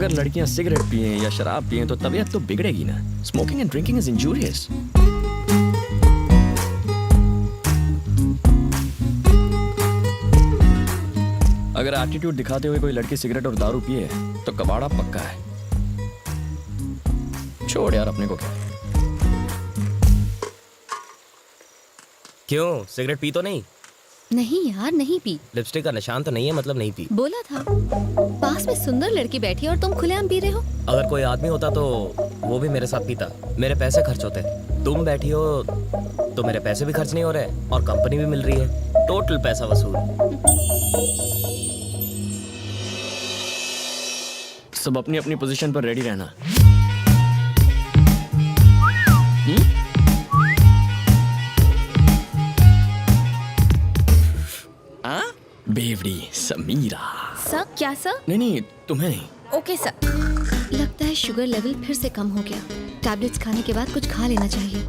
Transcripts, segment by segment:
अगर लड़कियां सिगरेट पिए या शराब पिए तो तबीयत तो बिगड़ेगी ना। Smoking and drinking is injurious. अगर एटीट्यूड दिखाते हुए कोई लड़की सिगरेट और दारू पिए तो कबाड़ा पक्का है। छोड़ यार, अपने को क्या। क्यों, सिगरेट पी तो नहीं? नहीं यार, नहीं पी। लिपस्टिक का निशान तो नहीं है, मतलब नहीं पी। बोला था। पास में सुंदर लड़की बैठी है और तुम खुलेआम पी रहे हो। अगर कोई आदमी होता तो वो भी मेरे साथ पीता, मेरे पैसे खर्च होते। तुम बैठी हो तो मेरे पैसे भी खर्च नहीं हो रहे और कंपनी भी मिल रही है, टोटल पैसा वसूल। सब अपनी अपनी पोजीशन पर रेडी रहना। बेवड़ी समीरा। सर क्या सर? नहीं, तुम्हें नहीं। Okay sir. लगता है शुगर लेवल फिर से कम हो गया। टैबलेट्स खाने के बाद कुछ खा लेना चाहिए।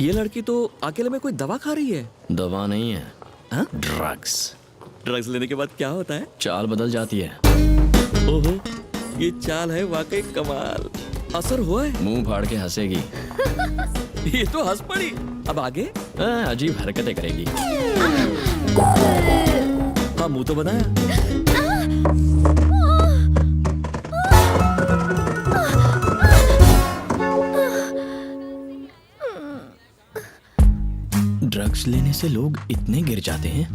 ये लड़की तो अकेले में कोई दवा खा रही है। दवा नहीं है, ड्रग्स। ड्रग्स लेने के बाद क्या होता है? चाल बदल जाती है। ओहो, ये चाल है वाकई कमाल। असर हुआ है? मुंह फाड़ के हंसेगी। ये तो हंस पड़ी। अब आगे अजीब हरकतें करेगी। हाँ, मुंह तो बनाया। ड्रग्स लेने से लोग इतने गिर जाते हैं।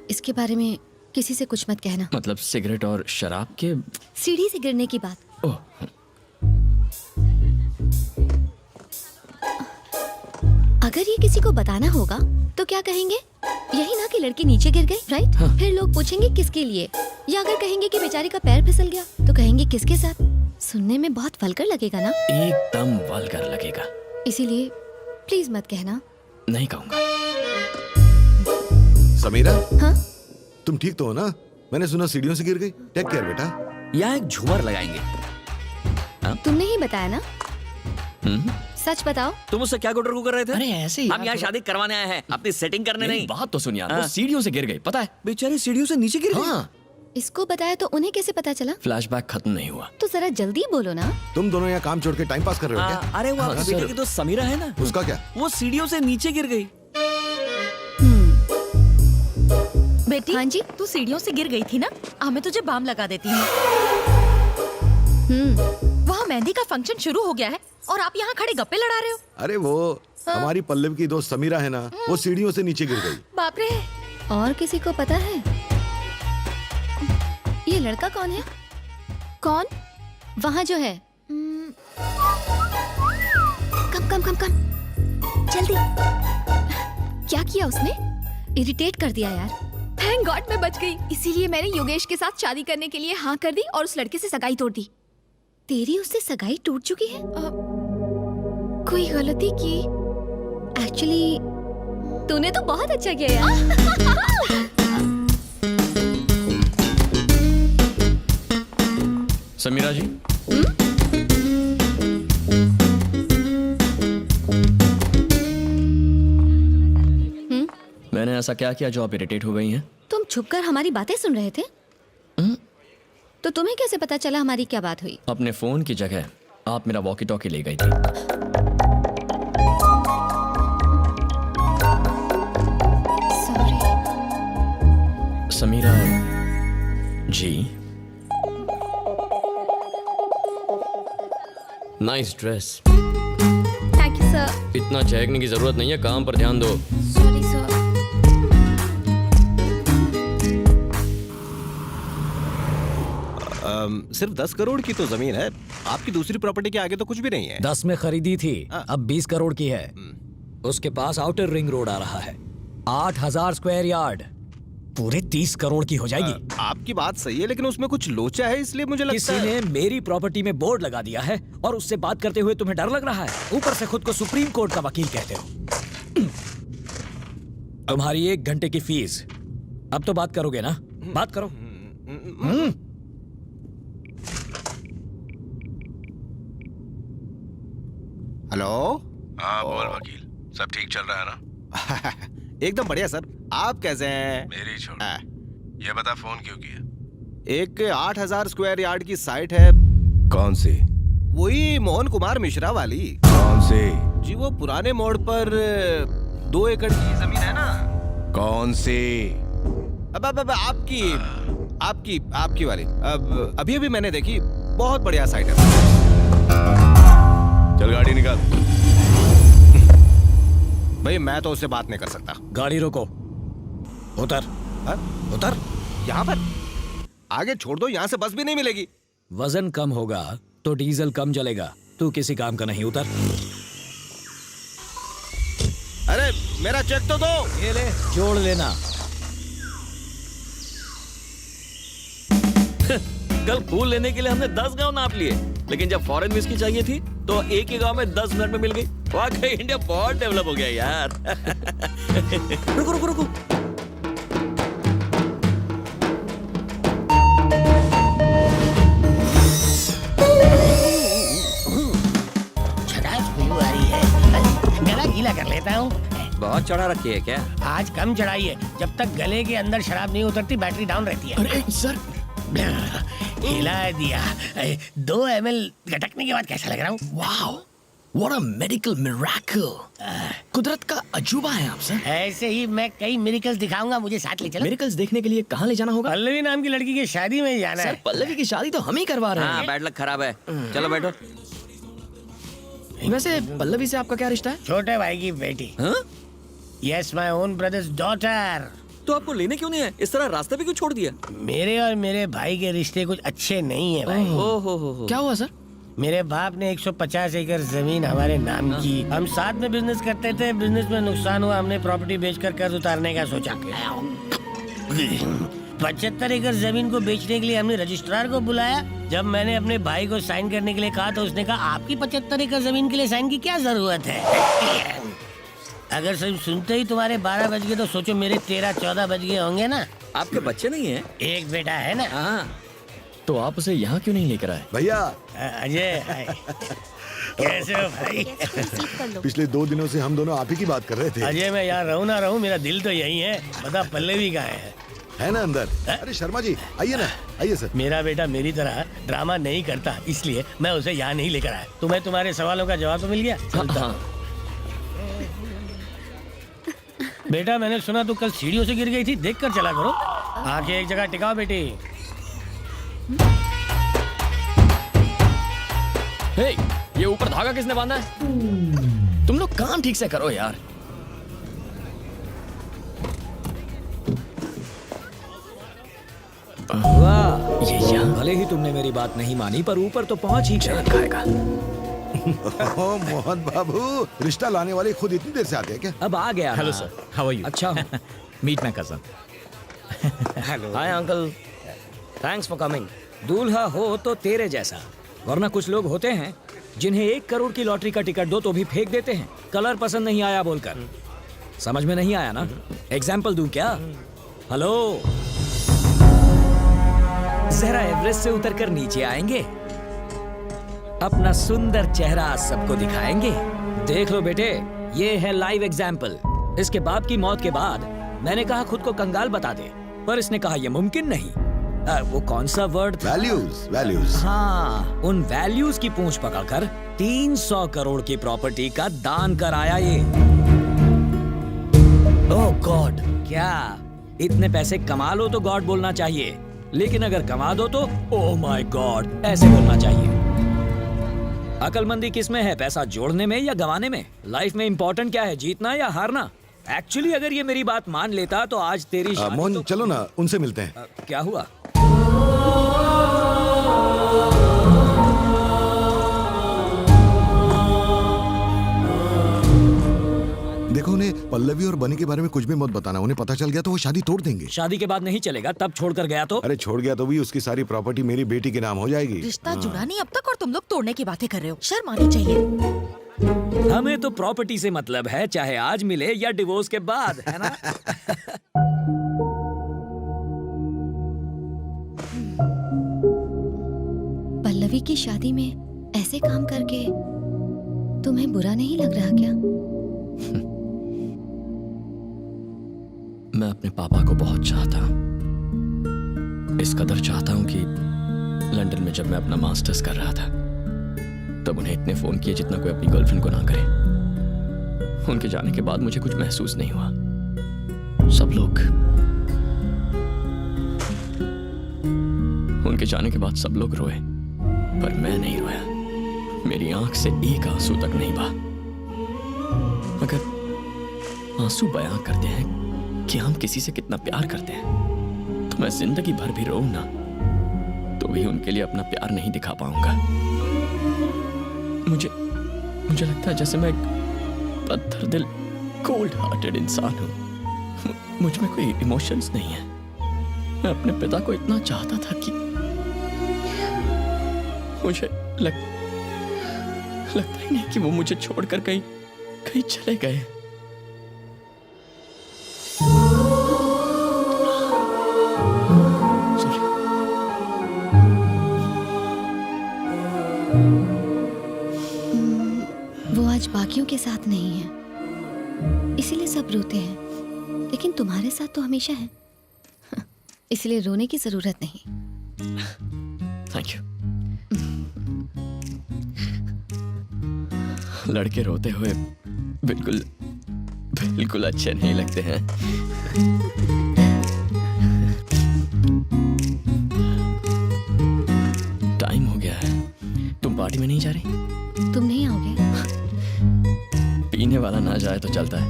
इसके बारे में किसी से कुछ मत कहना। मतलब सिगरेट और शराब के? सीढ़ी से गिरने की बात। ओह, अगर ये किसी को बताना होगा तो क्या कहेंगे? यही ना कि लड़की नीचे गिर गई, राइट? हाँ। फिर लोग पूछेंगे किसके लिए, या अगर कहेंगे कि बेचारी का पैर फिसल गया तो कहेंगे किसके साथ। सुनने में बहुत वल्गर लगेगा ना? एकदम वल्गर लगेगा। इसीलिए प्लीज मत कहना। नहीं कहूंगा। समीरा, हाँ? तुम ठीक तो हो ना? मैंने सुना सीढ़ियों से गिर गई। टेक केयर बेटा। या एक झूमर लगाएंगे। तुमने ही बताया ना? सच बताओ। तुम उससे क्या गुटर कर रहे थे? अरे ऐसे ही हम यहाँ शादी करवाने आए हैं, अपनी सेटिंग करने नहीं। बात तो सुन यार, वो हाँ। सीढ़ियों से गिर गई, पता है? बेचारी सीढ़ियों से नीचे गिर गई। हाँ। इसको बताया तो उन्हें कैसे पता चला? फ्लैशबैक खत्म नहीं हुआ। तो जरा जल्दी बोलो ना। तुम दोनों यहाँ काम छोड़ के टाइम पास कर रहे हो क्या? अरे वो आपकी बेटे की तो समीरा है ना, उसका क्या? वो सीढ़ियों से नीचे गिर गई। बेटी, हाँ जी? तू सीढ़ियों से गिर गई थी ना? मैं तुझे बाम लगा देती हूँ। वहाँ मेहंदी का फंक्शन शुरू हो गया है और आप यहाँ खड़े गप्पे लड़ा रहे हो। अरे वो हमारी पल्लव की दोस्त समीरा है ना, वो सीढ़ियों से नीचे गिर गई। बाप रे। और किसी को पता है ये लड़का कौन है? कौन? वहाँ जो है। कम कम कम कम, जल्दी। क्या किया उसने? इरिटेट कर दिया यार। थैंक गॉड मैं बच गई। इसीलिए मैंने योगेश के साथ शादी करने के लिए हाँ कर दी और उस लड़के से सगाई तोड़ दी। तेरी उससे सगाई टूट चुकी है? कोई गलती की? एक्चुअली तूने तो बहुत अच्छा किया यार। समीरा जी, मैंने ऐसा क्या किया जो आप इरिटेट हो गई हैं? तुम छुपकर हमारी बातें सुन रहे थे? तो तुम्हें कैसे पता चला हमारी क्या बात हुई? अपने फोन की जगह आप मेरा वॉकी टॉकी ले गई थी। Sorry. Samira ji, nice dress. Thank you sir. इतना चहकने की जरूरत नहीं है, काम पर ध्यान दो। Sorry sir. सिर्फ 10 करोड़ की तो जमीन है, आपकी दूसरी प्रॉपर्टी के आगे तो कुछ भी नहीं है। 10 में खरीदी थी, अब 20 करोड़ की है। उसके पास आउटर रिंग रोड आ रहा है, 8000 स्क्वायर यार्ड, पूरे 30 करोड़ की हो जाएगी। आपकी बात सही है, लेकिन उसमें कुछ लोचा है, इसलिए मुझे लगता किसी है ने मेरी प्रॉपर्टी में बोर्ड लगा दिया है और उससे बात करते हुए तुम्हें डर लग रहा है। ऊपर से खुद को सुप्रीम कोर्ट का वकील कहते हो। तुम्हारी 1 घंटे की फीस। अब तो बात करोगे ना? बात करो। हेलो, हाँ बोल वकील, सब ठीक चल रहा है ना? एकदम बढ़िया सर। आप कैसे हैं? मेरी छोड़। हाँ। ये बता फोन क्यों किया? एक 8000 स्क्वायर यार्ड की साइट है। कौन सी? वही मोहन कुमार मिश्रा वाली। कौन सी? जी वो पुराने मोड़ पर 2 एकड़ की जमीन है ना। कौन सी? अब आपकी वाली। अब अभी मैंने देखी, बहुत बढ़िया साइट है। चल गाड़ी निकाल। भाई मैं तो उससे बात नहीं कर सकता। गाड़ी रोको, उतर। हाँ? उतर। यहाँ पर आगे छोड़ दो, यहाँ से बस भी नहीं मिलेगी। वजन कम होगा तो डीजल कम जलेगा। तू किसी काम का नहीं, उतर। अरे मेरा चेक तो दो। ये ले, जोड़ लेना। कल फूल लेने के लिए हमने 10 गांव नाप लिए, लेकिन जब फॉरेन विस्की चाहिए थी तो एक ही गांव में 10 मिनट में मिल गई। वाकई इंडिया बहुत डेवलप हो गया यार। रुको रुको रुको, आ रही है, गला गीला कर लेता हूँ। बहुत चढ़ा रखी है क्या? आज कम चढ़ाई है, जब तक गले के अंदर शराब नहीं उतरती बैटरी डाउन रहती है। अरे सर, हिला दिया। 2 ml गटकने के बाद कैसा लग रहा हूँ? Wow, what a medical miracle. कुदरत का अजूबा है आप सर। ऐसे ही मैं कई मिरेकल्स दिखाऊंगा, मुझे साथ ले चलो। मिरेकल्स देखने के लिए कहाँ ले जाना होगा? पल्लवी नाम की लड़की की शादी में जाना सर है। पल्लवी की शादी तो हम ही करवा रहे हाँ, हैं। बैड लक खराब है। चलो बैठो। वैसे पल्लवी से आपका क्या रिश्ता है? छोटे भाई की बेटी। हाँ? Yes, my own brothers daughter. तो आपको लेने क्यों नहीं है? इस तरह रास्ते पे क्यों छोड़ दिया? मेरे और मेरे भाई के रिश्ते कुछ अच्छे नहीं है भाई। ओ हो। क्या हुआ सर? मेरे बाप ने 150 एकड़ जमीन हमारे नाम की। हम साथ में बिजनेस करते थे, बिजनेस में नुकसान हुआ, हमने प्रॉपर्टी बेचकर कर्ज उतारने का सोचा। 75 एकड़ जमीन को बेचने के लिए हमने रजिस्ट्रार को बुलाया। जब मैंने अपने भाई को साइन करने के लिए कहा तो उसने कहा आपकी 75 एकड़ जमीन के लिए साइन की क्या जरूरत है? अगर सब सुनते ही तुम्हारे 12 बज गए तो सोचो मेरे 13-14 बज गए होंगे ना। आपके बच्चे नहीं है? एक बेटा है ना। हाँ। तो आप उसे यहाँ क्यों नहीं लेकर आए? भैया अजय, कैसे हो भाई? पिछले 2 दिनों से हम दोनों आप ही की बात कर रहे थे। अजय मैं यहाँ रहूँ ना रहूँ, मेरा दिल तो यही है। बता पल्लवी कहाँ है ना अंदर? अरे शर्मा जी आइए ना, आइए सर। मेरा बेटा मेरी तरह ड्रामा नहीं करता, इसलिए मैं उसे यहाँ नहीं लेकर आया। तुम्हें तुम्हारे सवालों का जवाब तो मिल गया? हाँ। बेटा मैंने सुना तू कल सीढ़ियों से गिर गई थी, देख कर चला करो। आंखें एक जगह टिकाओ बेटी। हे, ये ऊपर धागा किसने बांधा है? तुम लोग काम ठीक से करो यार। वाह, ये यहाँ भले ही तुमने मेरी बात नहीं मानी, पर ऊपर तो पहुंच ही शरण खाएगा। ओह मोहन बाबू, रिश्ता लाने वाले खुद इतनी देर से आते हैं क्या? अब आ गया। Hello sir, how are you? अच्छा हूँ। Meet my cousin. Hello. Hi uncle, thanks for coming. दूल्हा हो तो तेरे जैसा, वरना कुछ लोग होते हैं जिन्हें 1 करोड़ की लॉटरी का टिकट दो तो भी फेंक देते हैं, कलर पसंद नहीं आया बोलकर। समझ में नहीं आया ना? एग्जाम्पल दूं क्या? हेलो, जरा एवरेस्ट से उतरकर नीचे आएंगे, अपना सुंदर चेहरा सबको दिखाएंगे। देख लो बेटे, ये है लाइव एग्जाम्पल। इसके बाप की मौत के बाद मैंने कहा खुद को कंगाल बता दे, पर इसने कहा यह मुमकिन नहीं। वो कौन सा वर्ड था? वैल्यूज। हाँ, उन वैल्यूज की पूंछ पकड़कर 300 करोड़ की प्रॉपर्टी का दान कराया ये। ओह गॉड, क्या इतने पैसे कमा लो तो गॉड बोलना चाहिए, लेकिन अगर कमा दो तो ओह माय गॉड ऐसे बोलना चाहिए। अकलमंदी किस में है, पैसा जोड़ने में या गंवाने में? लाइफ में इंपॉर्टेंट क्या है, जीतना या हारना? एक्चुअली अगर ये मेरी बात मान लेता तो आज तेरी शादी मोहन तो... चलो ना, उनसे मिलते हैं। क्या हुआ? देखो उन्हें पल्लवी और बनी के बारे में कुछ भी मत बताना, उन्हें पता चल गया तो वो शादी तोड़ देंगे। शादी के बाद नहीं चलेगा, तब छोड़कर गया तो? अरे छोड़ गया तो भी उसकी सारी प्रॉपर्टी मेरी बेटी के नाम हो जाएगी। रिश्ता जुड़ा नहीं अब तक और तुम लोग तोड़ने की बातें कर रहे हो, शर्म आनी चाहिए। हमें तो प्रॉपर्टी से मतलब है, चाहे आज मिले या डिवोर्स के बाद, है ना? पल्लवी की शादी में ऐसे काम करके तुम्हें बुरा नहीं लग रहा क्या? मैं अपने पापा को बहुत चाहता हूं। इस कदर चाहता हूं कि लंदन में जब मैं अपना मास्टर्स कर रहा था तब उन्हें इतने फोन किए जितना कोई अपनी गर्लफ्रेंड को ना करे। उनके जाने के बाद मुझे कुछ महसूस नहीं हुआ। सब लोग उनके जाने के बाद सब लोग रोए, पर मैं नहीं रोया। मेरी आंख से एक आंसू तक नहीं बहा। अगर आंसू बयां करते हैं कि हम किसी से कितना प्यार करते हैं तो मैं जिंदगी भर भी रोऊं ना तो भी उनके लिए अपना प्यार नहीं दिखा पाऊंगा। मुझे लगता है जैसे मैं एक पत्थर दिल कोल्ड हार्टेड इंसान हूं। मुझ में कोई इमोशंस नहीं है। मैं अपने पिता को इतना चाहता था कि मुझे लगता ही नहीं कि वो मुझे छोड़कर कहीं चले गए। वो आज बाकियों के साथ नहीं है, इसीलिए सब रोते हैं, लेकिन तुम्हारे साथ तो हमेशा है, इसलिए रोने की जरूरत नहीं। Thank you. लड़के रोते हुए बिल्कुल अच्छे नहीं लगते हैं। टाइम हो गया है। तुम पार्टी में नहीं जा रही? तुम नहीं आओगे? पीने वाला ना जाए तो चलता है,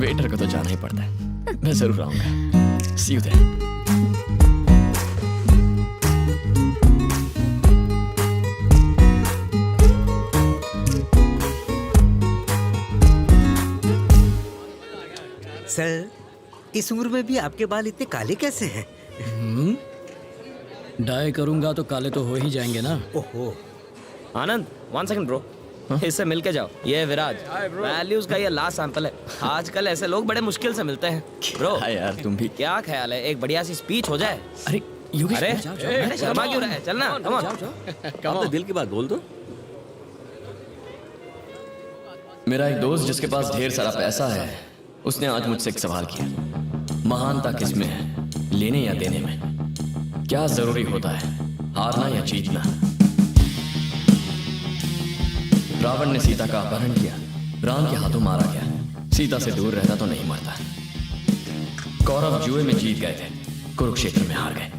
वेटर को तो जाना ही पड़ता है। मैं जरूर आऊंगा। सी यू देयर। सर, इस उम्र में भी आपके बाल इतने काले कैसे हैं? डाई करूंगा तो काले तो हो ही जाएंगे ना। ओहो। आनंद, 1 सेकंड ब्रो। इससे मिल के जाओ। ये है विराज, वैल्यूज का ये लास्ट सैंपल है। आजकल ऐसे लोग बड़े मुश्किल से मिलते हैं। ब्रो यार तुम भी। क्या ख्याल है एक बढ़िया सी स्पीच हो जाए? अरे योगेश, अरे शर्मा क्यों रहा है? चलना, कम ऑन। अपने दिल की बात बोल दो। मेरा एक दोस्त जिसके पास ढेर सारा पैसा है, उसने आज मुझसे एक सवाल किया। महानता किसमें है, लेने या देने में? क्या जरूरी होता है, हारना या जीतना? रावण ने सीता का अपहरण किया, राम के हाथों मारा गया। सीता से दूर रहता तो नहीं मरता। कौरव जुए में जीत गए थे, कुरुक्षेत्र में हार गए।